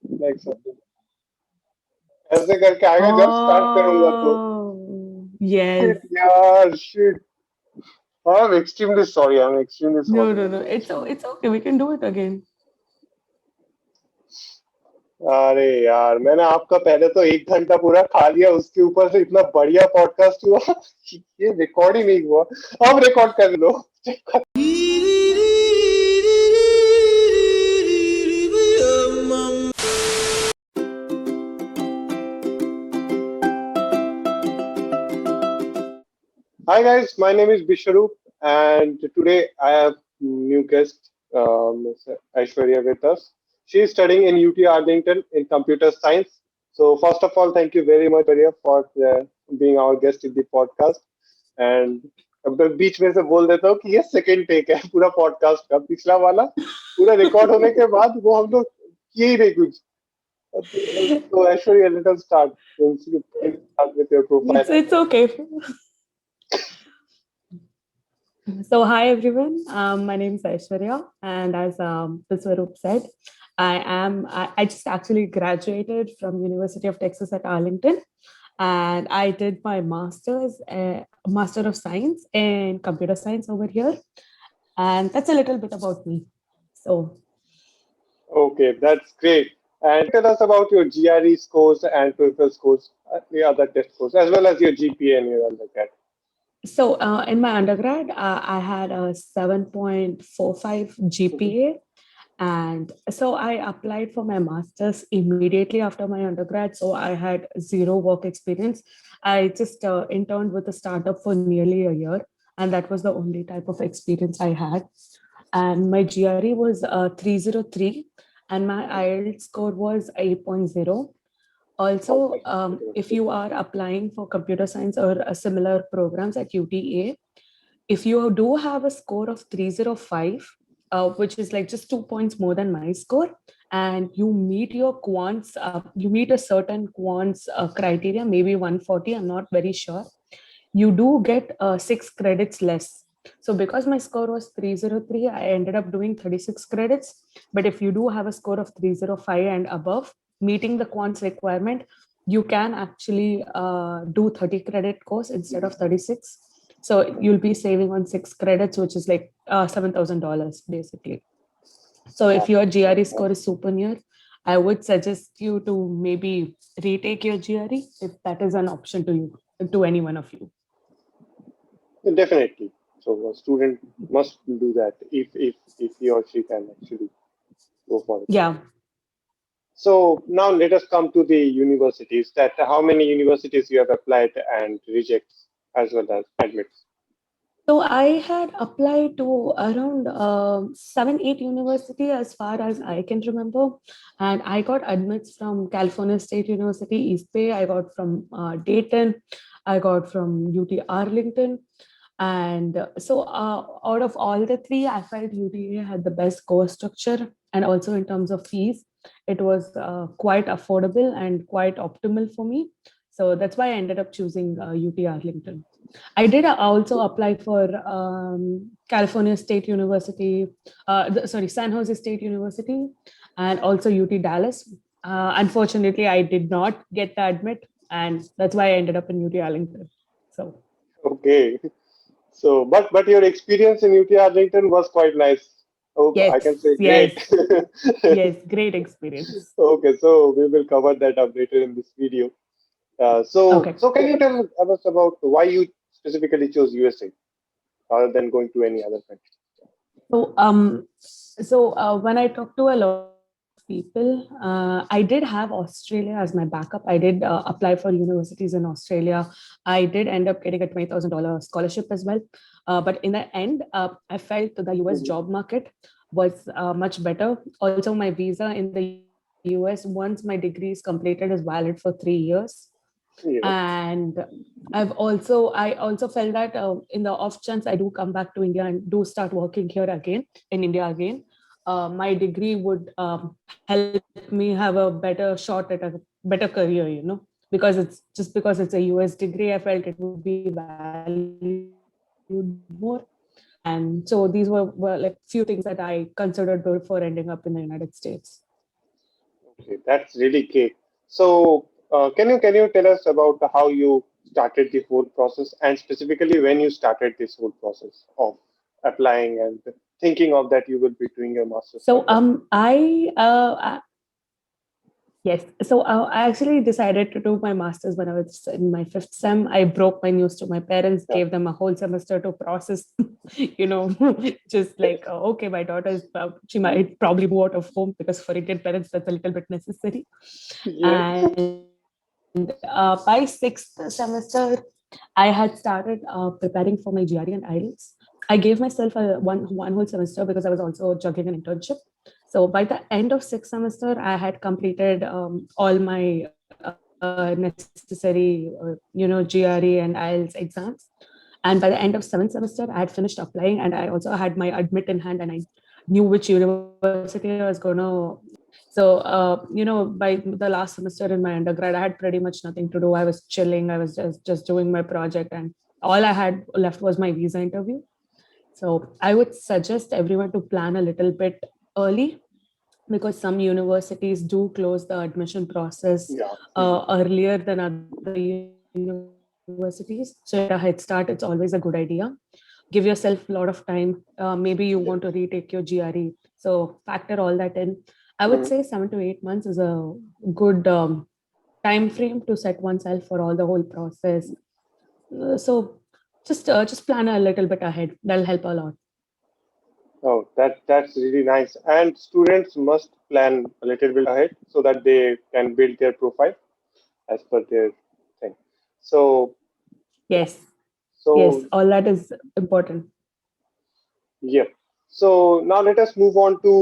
like something ऐसे करके आएगा जब स्टार्ट करूंगा तो Oh, yes. shit यार shit I'm extremely sorry I'm extremely No, sorry no, no. It's okay. We can do it again. अरे यार मैंने आपका पहले तो 1 घंटा पूरा खा लिया उसके ऊपर से इतना बढ़िया पॉडकास्ट हुआ ये रिकॉर्ड ही नहीं हुआ अब रिकॉर्ड कर लो Hi guys, my name is Bisharup, and today I have new guest, Ms. Ishwarya with us. She is studying in UT Arlington in computer science. So first of all, thank you very much, Ishwarya, for being our guest in the podcast. And अब मैं बीच में से बोल देता हूँ कि ये second take है पूरा पॉडकास्ट का पिछला वाला पूरा रिकॉर्ड होने के बाद वो हम लोग किए ही नहीं कुछ तो Aishwarya let us start start with your profile. It's okay. So, hi everyone. My name is Ishwarya, and as Swaroop said, I just actually graduated from University of Texas at Arlington, and I did my master of science in computer science over here, and that's a little bit about me. So, Okay, that's great. And tell us about your GRE scores and TOEFL scores, the other test scores, as well as your GPA and your undergrad. in my undergrad, I had a 7.45 GPA. And so I applied for my master's immediately after my undergrad. So I had zero work experience. I just interned with a startup for nearly a year. And that was the only type of experience I had. And my GRE was 303, and my IELTS score was 8.0. Oh, Also, that's pretty much if good. you are applying for computer science or similar programs at UTA, if you do have a score of 305, which is like just 2 points more than my score, and you meet your quants, you meet a certain quants criteria, maybe 140, I'm not very sure, you do get 6 credits less. So because my score was 303, I ended up doing 36 credits. But if you do have a score of 305 and above, meeting the quants requirement, you can actually do 30 credit course instead of 36. So you'll be saving on 6 credits, which is like $7,000 basically. So if your GRE score is super near, I would suggest you to maybe retake your GRE if that is an option to you, to any one of you. Definitely. So a student must do that if he or she can actually go for it. Yeah. So now let us come to the universities. That how many universities you have applied and rejects as well as admits. So I had applied to around 7, 8 university as far as I can remember, and I got admits from California State University, East Bay. I got from Dayton. I got from UT Arlington, and out of all the three, I felt UTA had the best course structure, and also in terms of fees, it was quite affordable and quite optimal for me. So that's why I ended up choosing UT Arlington. I did also apply for California State University, sorry, San Jose State University, and also UT Dallas. Unfortunately, I did not get the admit, and that's why I ended up in UT Arlington. So, Okay. So but your experience in UT Arlington was quite nice. Oh, I can yes, say yes, great. yes, great experience. Okay, so we will cover that up later in this video. So, Okay. so can you tell us about why you specifically chose USA rather than going to any other country? So when I talked to a lot of people, I did have Australia as my backup. I did apply for universities in Australia. I did end up getting a $20,000 scholarship as well. But in the end, I felt that the US Mhm. job market was much better. Also, my visa in the US, once my degree is completed, is valid for 3 years. Yeah. And I also felt that in the off chance I do come back to India and do start working here again in India again, my degree would help me have a better shot at a better career, because it's a US degree. I felt it would be valued more. And so these were like few things that I considered before ending up in the United States. Okay, that's really great. So, can you tell us about how you started the whole process, and specifically when you started this whole process of applying and thinking of that you will be doing your master's So further? yes. So I actually decided to do my master's when I was in my fifth sem. I broke my news to my parents, Yeah. gave them a whole semester to process, you know, just like, okay, my daughter is, she might probably move out of home because for Indian parents, that's a little bit necessary. Yes. And by sixth semester, I had started preparing for my GRE and IELTS. I gave myself one whole semester because I was also juggling an internship. So by the end of sixth semester, I had completed all my necessary, GRE and IELTS exams. And by the end of seventh semester, I had finished applying, and I also had my admit in hand, and I knew which university I was gonna. So, by the last semester in my undergrad, I had pretty much nothing to do. I was chilling. I was just doing my project, and all I had left was my visa interview. So I would suggest everyone to plan a little bit early, because some universities do close the admission process Yeah. Mhm. earlier than other universities. So to get a head start, it's always a good idea. Give yourself a lot of time. Maybe you want to retake your Yes. GRE. So factor all that in. I would say Mhm. 7 to 8 months is a good time frame to set oneself for all the whole process. So just plan a little bit ahead. That'll help a lot. Oh, that's really nice. And students must plan a little bit ahead so that they can build their profile as per their thing. So yeah. Yes, yes, So all that is important. yeah. So now let us move on to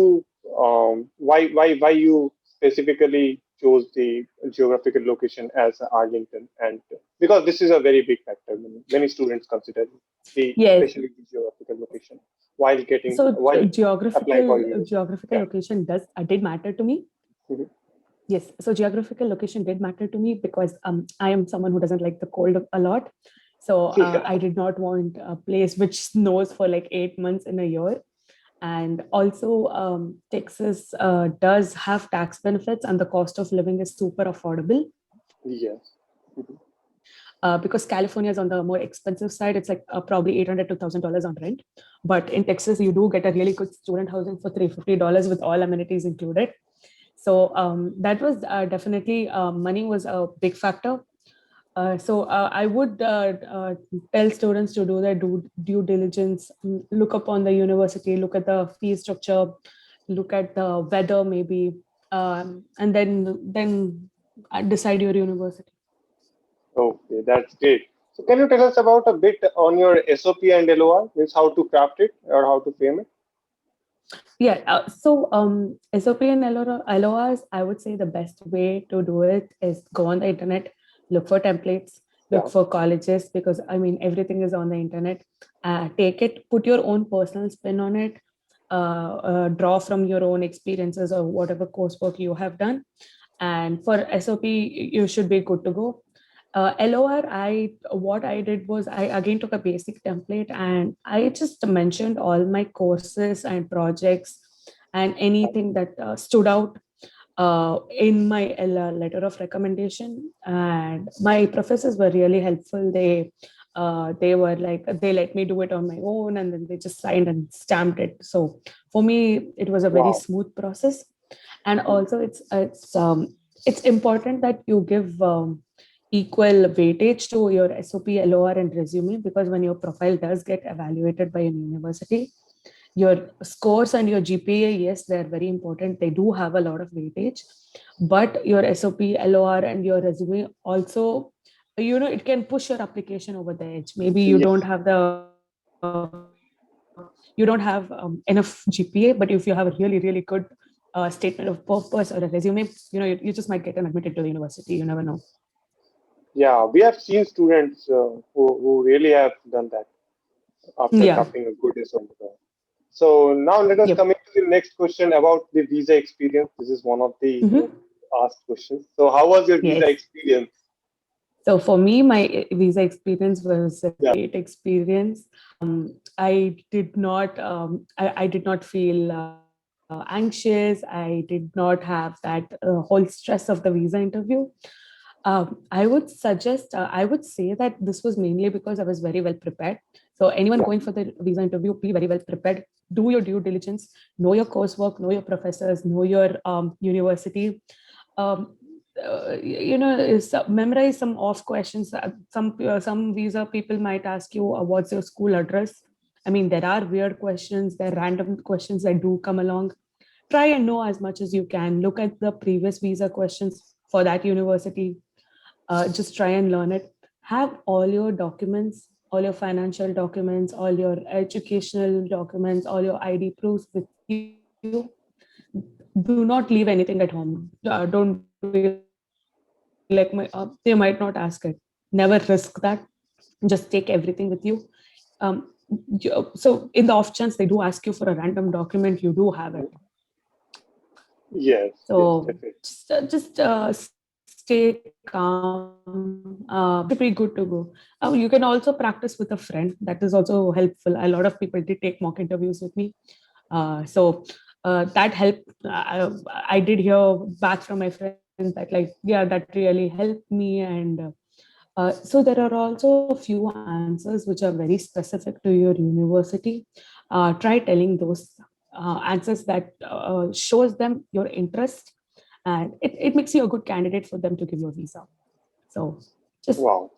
why you specifically chose the geographical location as Arlington, and because this is a very big factor. Many students consider the Yes. especially the geographical location while getting So while applying for university. geographical Yeah. location does did matter to me. Mhm. Yes. So geographical location did matter to me because I am someone who doesn't like the cold a lot. So Yeah. I did not want a place which snows for like 8 months in a year. And also, Texas does have tax benefits, and the cost of living is super affordable. Yes. Mhm. Because California is on the more expensive side. It's like probably $800 to $1,000 on rent. But in Texas, you do get a really good student housing for $350 with all amenities included. So that was definitely money was a big factor. So I would tell students to do their due diligence, look up on the university, look at the fee structure, look at the weather maybe, and then decide your university. Okay, that's great. So can you tell us about a bit on your SOP and LOR, means how to craft it or how to frame it? Yeah. So SOP and LORs, I would say the best way to do it is go on the internet, look for templates, look Yeah. for colleges, because I mean, everything is on the internet. Take it, put your own personal spin on it, draw from your own experiences or whatever coursework you have done. And for SOP, you should be good to go. LOR, what I did was I again took a basic template and I just mentioned all my courses and projects and anything that stood out in my letter of recommendation. And my professors were really helpful. They were like, they let me do it on my own, and then they just signed and stamped it. So for me, it was a very Wow. smooth process. And Mhm. also, it's important that you give equal weightage to your SOP, LOR, and resume, because when your profile does get evaluated by a university, your scores and your GPA, yes, they're very important. They do have a lot of weightage, but your SOP, LOR, and your resume also, it can push your application over the edge. Maybe Yes. you don't have enough GPA, but if you have a really really good statement of purpose or a resume, you just might get an admitted to the university. You never know. Yeah, we have seen students who really have done that after Yeah. crafting a good SOP. So now let us Yep. come into the next question about the visa experience. This is one of the Hmm. most asked questions. So how was your visa Yes. experience? So for me, my visa experience was a Yeah. great experience. I did not feel anxious. I did not have that whole stress of the visa interview. I would suggest, I would say that this was mainly because I was very well prepared. So anyone Yeah. going for the visa interview, be very well prepared. Do your due diligence, know your coursework, know your professors, know your university. Um, memorize some off questions. Some visa people might ask you, what's your school address? I mean, there are weird questions, there are random questions that do come along. Try and know as much as you can. Look at the previous visa questions for that university. Just try and learn it. Have all your documents, all your financial documents, all your educational documents, all your ID proofs with you. Do not leave anything at home. Don't be like they might not ask it. Never risk that. Just take everything with you. So in the off chance they do ask you for a random document, you do have it. Mhm. Yes, So yes, definitely. just stay calm. You should be good to go. You can also practice with a friend. That is also helpful. A lot of people did take mock interviews with me. So that helped. I did hear back from my friends that, like, yeah, that really helped me. And so there are also a few answers which are very specific to your university. Try telling those answers that shows them your interest, and it makes you a good candidate for them to give you a visa. So just, Wow,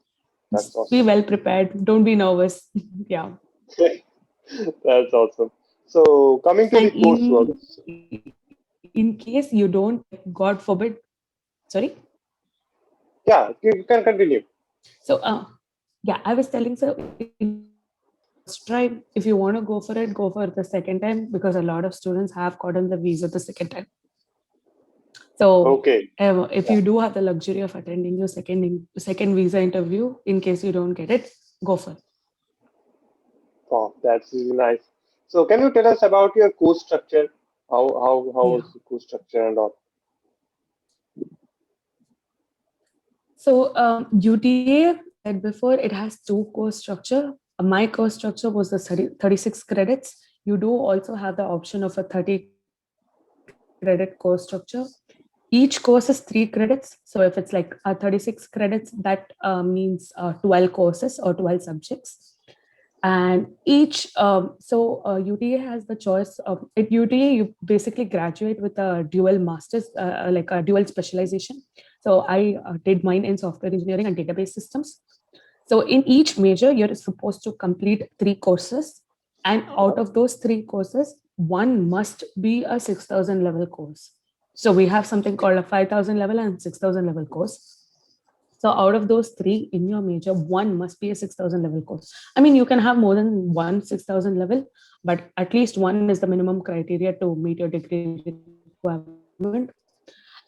that's just be awesome. well prepared. Don't be nervous. Yeah. That's awesome. So coming to the And coursework. in case you don't, like, God forbid, sorry. Yeah, you can continue. So yeah, I was telling, so in case you don't get the first try, if you want to go for it, go for the second time, because a lot of students have gotten the visa the second time. So Okay. if Yeah. you do have the luxury of attending your second visa interview, in case you don't get it, go for it. Wow, that's really nice. So can you tell us about your course structure? How Yeah. was the course structure and all? So UTA, as I said before, it has two course structure. My course structure was the 36 credits. You do also have the option of a 30 credit course structure. Each course is 3 credits. So if it's like 36 credits, that means 12 courses or 12 subjects. And each UTA has the choice of at UTA. You basically graduate with a dual masters, like a dual specialization. So I did mine in software engineering and database systems. So in each major, you're supposed to complete 3 courses, and out of those 3 courses, one must be a 6,000 level course. So we have something called a 5,000 level and 6,000 level course. So out of those 3 in your major, one must be a 6,000 level course. I mean, you can have more than one 6,000 level, but at least one is the minimum criteria to meet your degree requirement.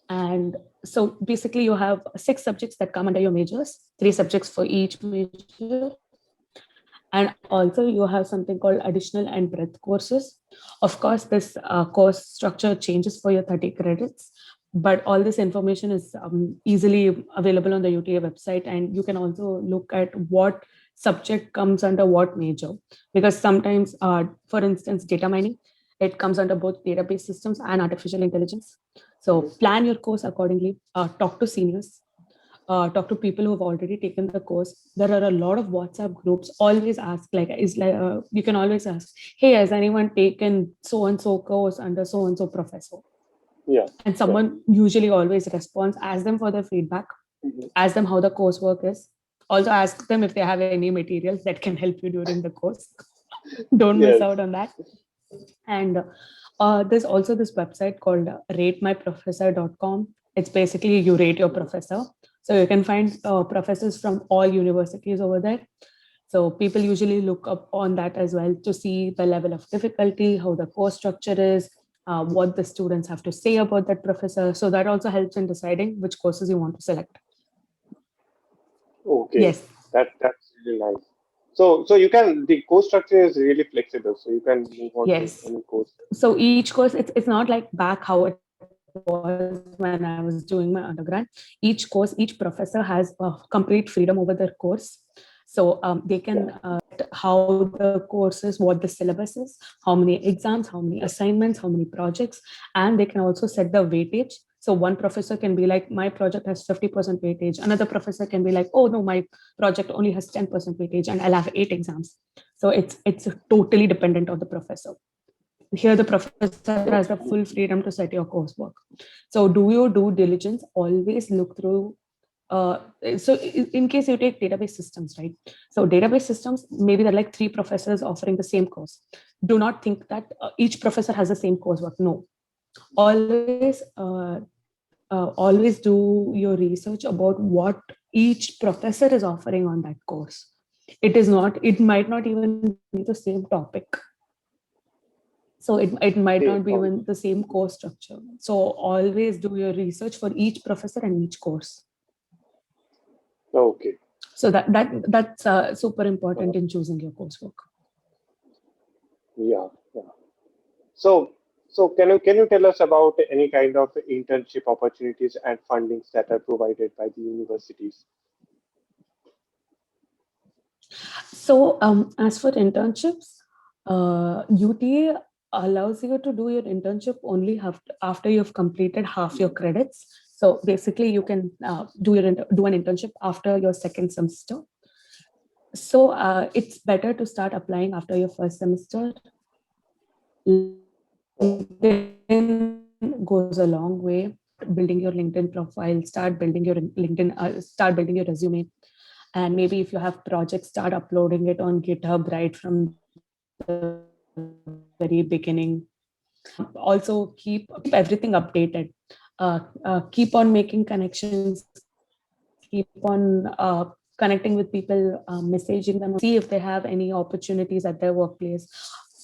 And so basically, you have 6 subjects that come under your majors, 3 subjects for each major. And also, you have something called additional and breadth courses. Of course, this course structure changes for your 30 credits, but all this information is easily available on the UTA website. And you can also look at what subject comes under what major. Because sometimes, for instance, data mining, it comes under both database systems and artificial intelligence. So Mhm. plan your course accordingly. Talk to seniors, talk to people who have already taken the course. There are a lot of WhatsApp groups. Always ask, like, you can always ask, hey, has anyone taken so and so course under so and so professor? Yeah, And yeah. someone usually always responds. Ask them for their feedback. Mhm. Ask them how the coursework is. Also ask them if they have any materials that can help you during the course. Don't miss Yes. out on that. And there's also this website called ratemyprofessor.com. It's basically you rate your professor. So you can find professors from all universities over there. So people usually look up on that as well to see the level of difficulty, how the course structure is, what the students have to say about that professor. So that also helps in deciding which courses you want to select. Okay. Yes. That's really nice. So you can the course structure is really flexible, so you can move on to Yes. any course. So each course, it's not like back how it was when I was doing my undergrad. Each professor has complete freedom over their course. So they can Yeah. recommend how the course is, what the syllabus is, how many exams, how many assignments, how many projects, and they can also set the weightage. So one professor can be like, my project has 50% weightage. Another professor can be like, oh no, my project only has 10% weightage and I'll have 8 exams. So it's totally dependent on the professor. Here the professor has the full freedom to set your coursework. So do your due diligence, always look through. So in case you take database systems, right? So database systems, maybe there are like 3 professors offering the same course. Do not think that each professor has the same coursework. No, always do your research about what each professor is offering on that course. It might not even be the same topic. So it might not be even the same course structure. So always do your research for each professor and each course. Okay. So that's super important in choosing your coursework. Yeah. So can you tell us about any kind of internship opportunities and fundings that are provided by the universities? So as for internships, UTA allows you to do your internship only after you've completed half your credits. So basically, you can do an internship after your second semester. So it's better to start applying after your first semester. LinkedIn goes a long way. Building your LinkedIn profile, start building your resume, and maybe if you have projects, start uploading it on GitHub right from the very beginning. Also, keep everything updated. Keep on making connections. Keep on connecting with people, messaging them, see if they have any opportunities at their workplace.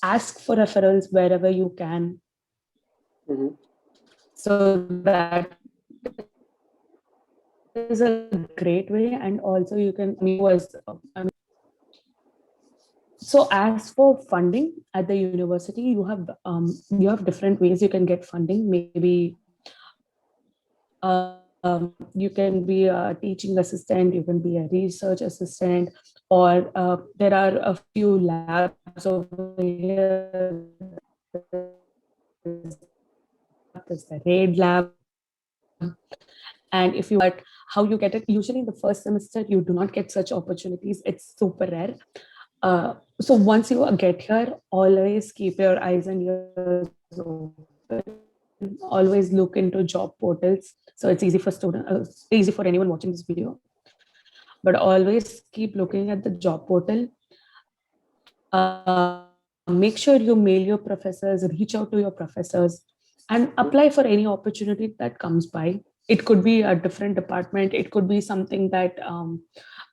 Ask for referrals wherever you can. Mm-hmm. So that is a great way, and also you can so as for funding at the university, you have different ways you can get funding. Maybe you can be a teaching assistant, you can be a research assistant, or there are a few labs over here. There's the RAID lab. And if you but how you get it, usually in the first semester, you do not get such opportunities. It's super rare. So once you get here, always keep your eyes and ears open. Always look into job portals. So it's easy for anyone watching this video. But always keep looking at the job portal. Make sure you mail your professors, reach out to your professors, and apply for any opportunity that comes by. It could be a different department. It could be something that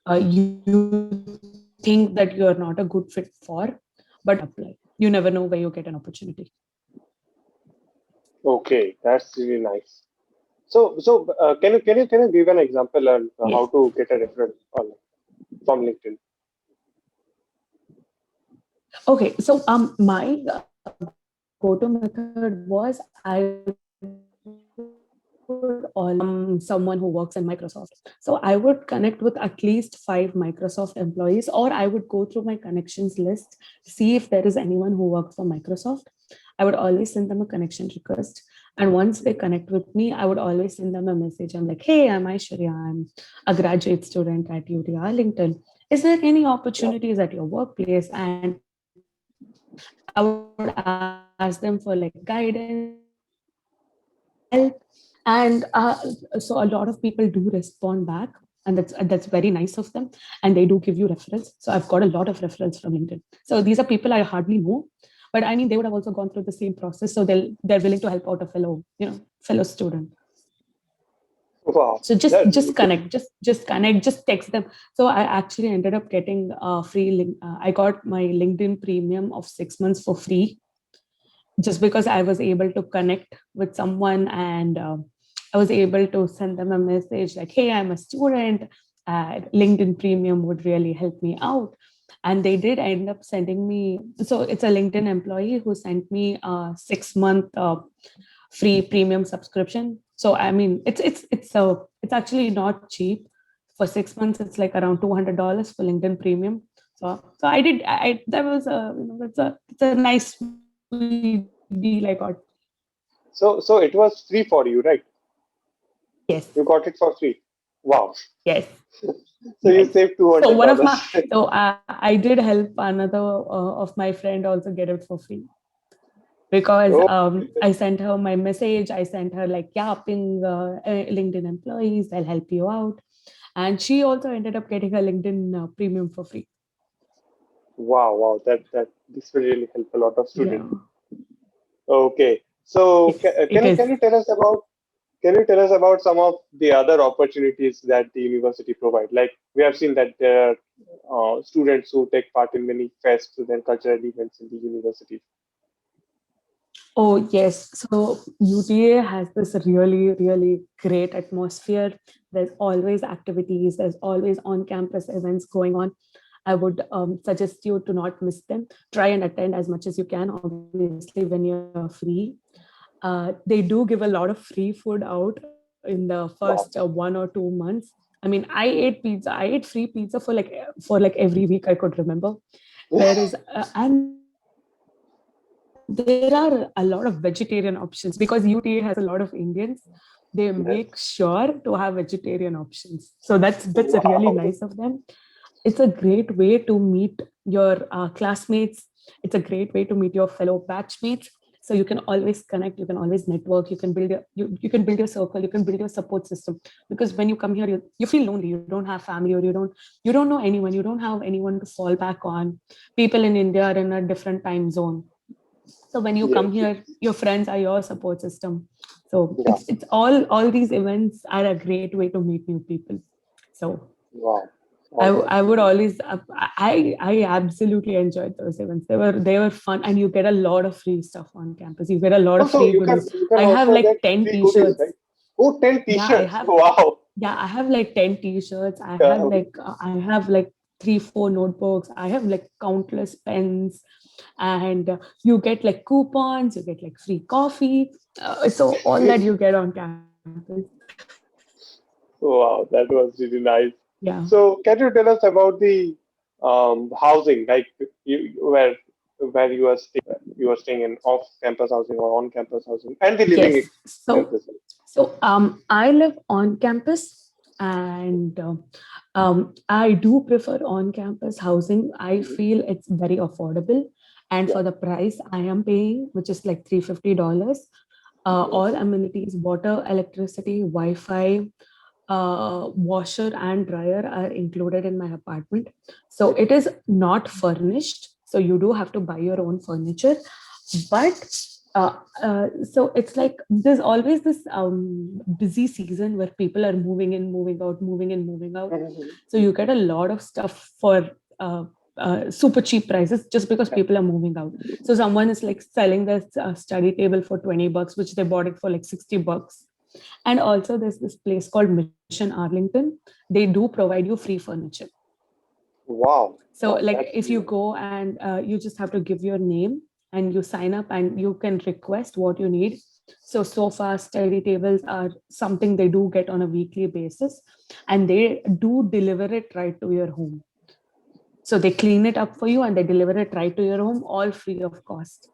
you think that you're not a good fit for, but apply. You never know where you get an opportunity. Okay, that's really nice. So can you give an example on how Yes. to get a referral from LinkedIn? Okay, so my go-to method was I would someone who works in Microsoft. So I would connect with at least 5 Microsoft employees, or I would go through my connections list, see if there is anyone who works for Microsoft. I would always send them a connection request. And once they connect with me, I would always send them a message. I'm like, hey, I'm Ishwarya. I'm a graduate student at UT Arlington. Is there any opportunities at your workplace? And I would ask them for like guidance, help. And so a lot of people do respond back, and that's very nice of them. And they do give you referrals. So I've got a lot of referrals from LinkedIn. So these are people I hardly know, but I mean they would have also gone through the same process. So they're willing to help out a fellow student. Wow, So that's just really good. connect, just connect, just text them. So I actually ended up getting free link. I got my LinkedIn premium of 6 months for free, just because I was able to connect with someone, and I was able to send them a message like, hey, I'm a student. LinkedIn Premium would really help me out. And they did end up sending me. So it's a LinkedIn employee who sent me a 6 month free premium subscription. So I mean, it's actually not cheap. For 6 months, it's like around $200 for LinkedIn Premium. So I did. That was it's a nice deal I got. So it was free for you, right? Yes, You got it for free. Wow. yes, So you yes. saved two So hundred one of my dollars. so I did help another of my friend also get it for free because Oh, I sent her my message. I sent her like, yeah, ping LinkedIn employees. I'll help you out, and she also ended up getting a LinkedIn premium for free. wow, wow. That this will really help a lot of Yeah, students. Okay. So yes, can it you is. tell us about some of the other opportunities that the university provide? Like we have seen that there are students who take part in many fests and cultural events in the university. Oh, yes. So UTA has this really, really great atmosphere. There's always activities, there's always on campus events going on. I would suggest you to not miss them. Try and attend as much as you can, obviously, when you're free. They do give a lot of free food out in the first Wow. 1 or 2 months. I mean, I ate pizza. I ate free pizza for like every week I could remember. There is and there are a lot of vegetarian options because UTA has a lot of Indians. They make sure to have Yes. vegetarian options. So that's really nice of them. It's a great way to meet your classmates. It's a great way to meet your fellow batchmates. So you can always connect, you can always network, you can build your circle, you can build your support system. Because when you come here, you feel lonely, you don't have family, or you don't know anyone, you don't have anyone to fall back on. People in India are in a different time zone. So when you come Yes. here, your friends are your support system. So Yeah. it's all these events are a great way to meet new people. So Wow. I, All right. I would always I absolutely enjoyed those events. They were fun, and you get a lot of free stuff on campus. You get a lot of Also, free goodies. you can I have also like get 10 free goodies, right? t-shirts. Oh, 10 Yeah, I t-shirts. have Wow. yeah, I have like 10 t-shirts. Um, I have like 3 4 notebooks. I have like countless pens, and you get like coupons. You get like free coffee. So all that you get on campus. wow, that was really nice. Yeah. So, can you tell us about the housing, like where you are staying in off-campus housing or on-campus housing, and the living Yes. expenses? I live on campus, and I do prefer on campus housing. I Mhm. feel it's very affordable. And Yeah. for the price I am paying, which is like $350, Okay. all amenities, water, electricity, Wi Fi, washer, and dryer are included in my apartment. So it Mhm. is not furnished. So you do have to buy your own furniture. But so it's like there's always this busy season where people are moving in, moving out, moving in, moving out. Mhm. So you get a lot of stuff for super cheap prices just because Yeah. people are moving out. So someone is like selling their study table for $20, which they bought it for like $60. And also there's this place called Mission Arlington. They do provide you free furniture. Wow. So Wow. like That's if really you nice. go and you just have to give your name and you sign up and you can request what you need. So sofas, study tables are something they do get on a weekly basis, and they do deliver it right to your home. So they clean it up for you and they deliver it right to your home, all free of cost.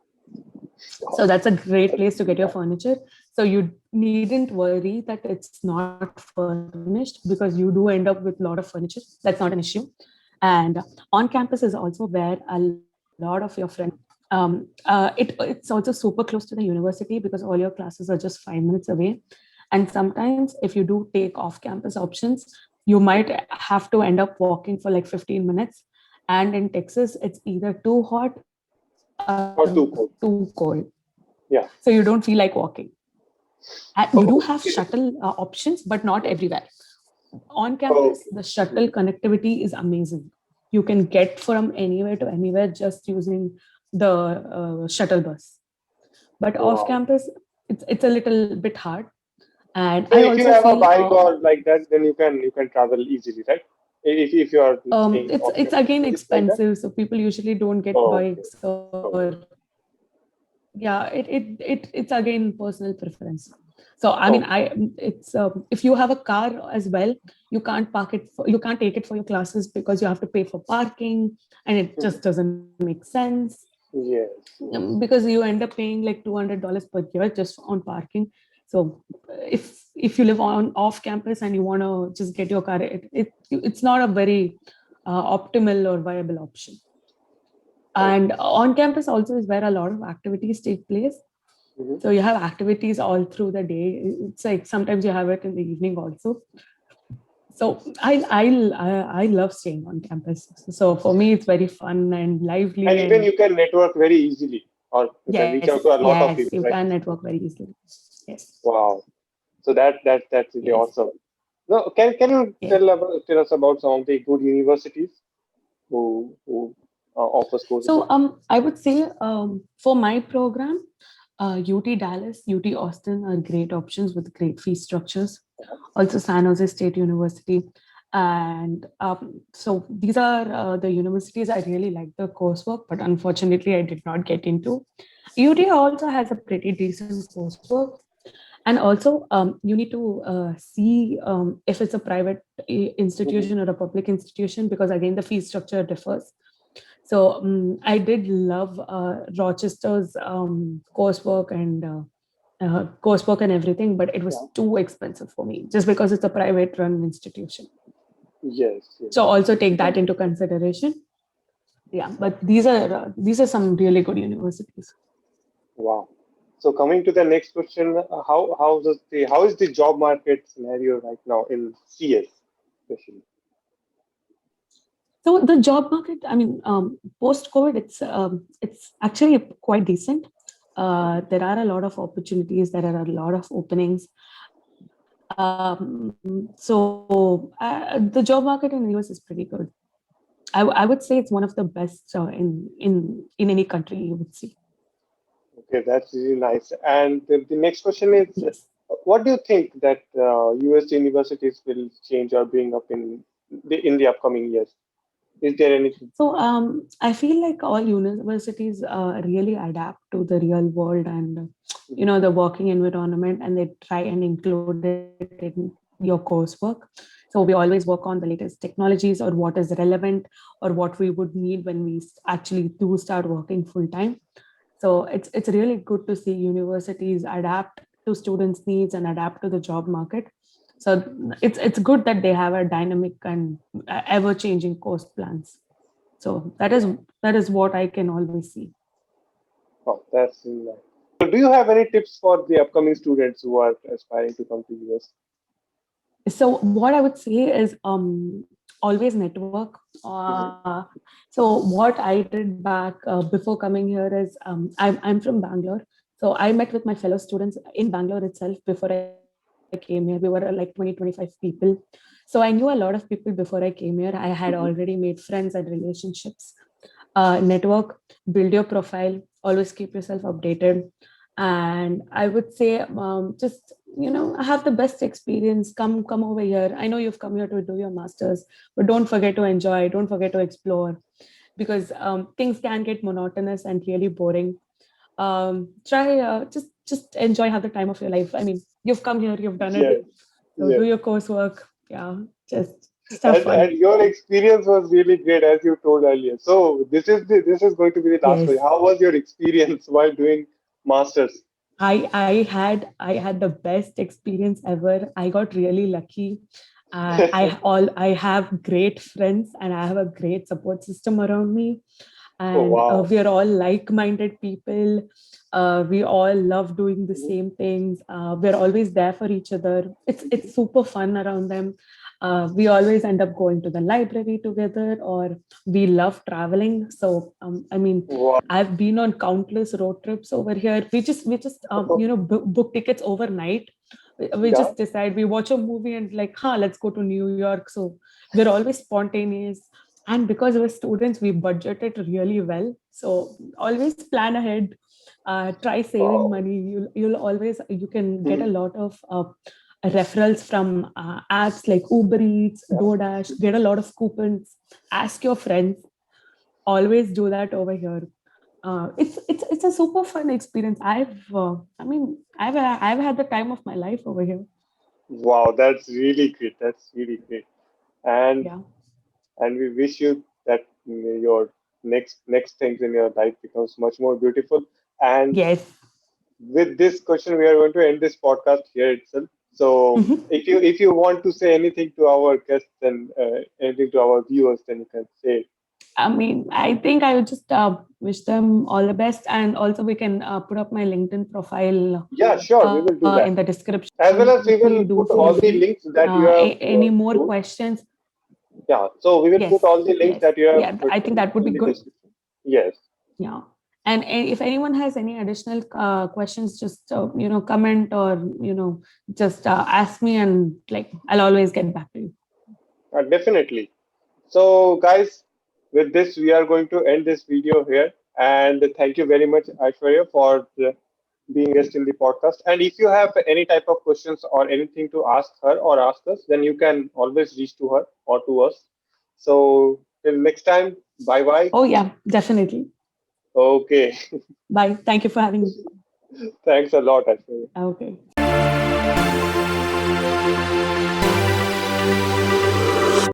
Wow. So that's a great That's place to really get your nice. furniture. So you needn't worry that it's not furnished because you do end up with a lot of furniture. That's not an issue. And on campus is also where a lot of your friends are. It's also super close to the university because all your classes are just 5 minutes away. And sometimes, if you do take off campus options, you might have to end up walking for like 15 minutes. And in Texas, it's either too hot or too Or cold. too cold. So you don't feel Yeah. like walking. And you do have Okay. shuttle options, but not everywhere. On campus, the Okay. shuttle Mhm. connectivity is amazing. You can get from anywhere to anywhere just using the shuttle bus. But off Wow. campus, it's a little bit hard. And So I if you also have a feel bike or like that, then you can travel easily, right? If you are staying off it's campus, again is it like that? expensive, so people usually don't get Oh, okay. bikes, or Okay. yeah, it's again personal preference. So I mean, it's if you have a car as well, you can't you can't take it for your classes because you have to pay for parking, and it just doesn't make sense. Yes, yes. Because you end up paying like $200 per year just on parking. So if you live on off campus and you want to just get your car, it's not a very optimal or viable option. And on campus also is where a lot of activities take place. Mhm. So you have activities all through the day. It's like sometimes you have it in the evening also. So I love staying on campus. So for me, it's very fun and lively. And even And you can network very easily, or you can reach out yes, to a lot of yes, people, you right? can network very easily. Yes, Wow. So that's really yes, awesome. No, can you yes. tell us about some of the good universities who offers courses? I would say for my program, UT Dallas, UT Austin are great options with great fee structures. Also, San Jose State University. And so these are the universities I really like the coursework, but unfortunately, I did not get into. UT also has a pretty decent coursework. And also, you need to see if it's a private Mhm. institution or a public institution, because again, the fee structure differs. So I did love Rochester's coursework and everything, but it was Yeah. too expensive for me just because it's a private run institution. Yes, yes. So also take that into consideration. Yeah, but these are some really good universities. Wow. So coming to the next question, how is the job market scenario right now in CS, especially? So the job market, I mean, post COVID, it's actually quite decent. There are a lot of opportunities. There are a lot of openings. So the job market in the US is pretty good. I would say it's one of the best in any country you would see. Okay, that's really nice. And the next question is, Yes. what do you think that US universities will change or bring up in the upcoming years? Is there anything? So I feel like all universities really adapt to the real world and the working environment, and they try and include it in your coursework. So we always work on the latest technologies or what is relevant or what we would need when we actually do start working full time. So it's really good to see universities adapt to students' needs and adapt to the job market. So it's good that they have a dynamic and ever changing course plans. So that is what I can always see. Oh, that's really nice. So do you have any tips for the upcoming students who are aspiring to come to US? So what I would say is always network. Mhm. So what I did back before coming here is I'm from Bangalore. So I met with my fellow students in Bangalore itself before I came here. We were like 20-25 people. So I knew a lot of people before I came here. I had already Mhm. made friends and relationships. Network, build your profile, always keep yourself updated. And I would say just have the best experience. Come over here. I know you've come here to do your masters, but don't forget to enjoy, don't forget to explore, because things can get monotonous and really boring. Try just enjoy, have the time of your life. I mean, you've come here, you've done it, Yes, so do yes. your coursework. Yeah, just have And fun. your experience was really great, as you told earlier. So this is going to be the last Yes. question. How was your experience while doing masters? I had the best experience ever. I got really lucky. I have great friends and I have a great support system around me, Oh and wow. we are all like-minded people. We all love doing the Mhm. same things. We're always there for each other. It's super fun around them. We always end up going to the library together, or we love traveling. So I mean, Wow. I've been on countless road trips over here. We just book tickets overnight. We Yeah. just decide, we watch a movie and like, let's go to New York. So we're always spontaneous. And because we're students, we budget it really well. So always plan ahead. Try saving Wow. money. You can get a Mhm. lot of referrals from apps like Uber Eats, Yeah. DoorDash. Get a lot of coupons. Ask your friends. Always do that over here. It's a super fun experience. I've had the time of my life over here. Wow, that's really great. That's really great. And Yeah. and we wish you that your next things in your life becomes much more beautiful. And Yes. with this question, we are going to end this podcast here itself. So Mhm. if you want to say anything to our guests and anything to our viewers, then you can say it. I think I would just wish them all the best, and also we can put up my LinkedIn profile Yeah, sure, we will do in that. the description. As well as we Please will do put feel all the free. links that you have Any more told. questions? Yeah, so we will put Yes, all the links yes, that you have yeah. I think that would be in the good. description. Yes. Yeah. And if anyone has any additional questions, just comment or just ask me, and like I'll always get back to you. Definitely. So, guys, with this, we are going to end this video here. And thank you very much, Aishwarya, for being guest in the podcast. And if you have any type of questions or anything to ask her or ask us, then you can always reach to her or to us. So, till next time, bye bye. Oh yeah, definitely. Okay. Bye. Thank you for having me. Thanks a lot, Aishwarya. Okay.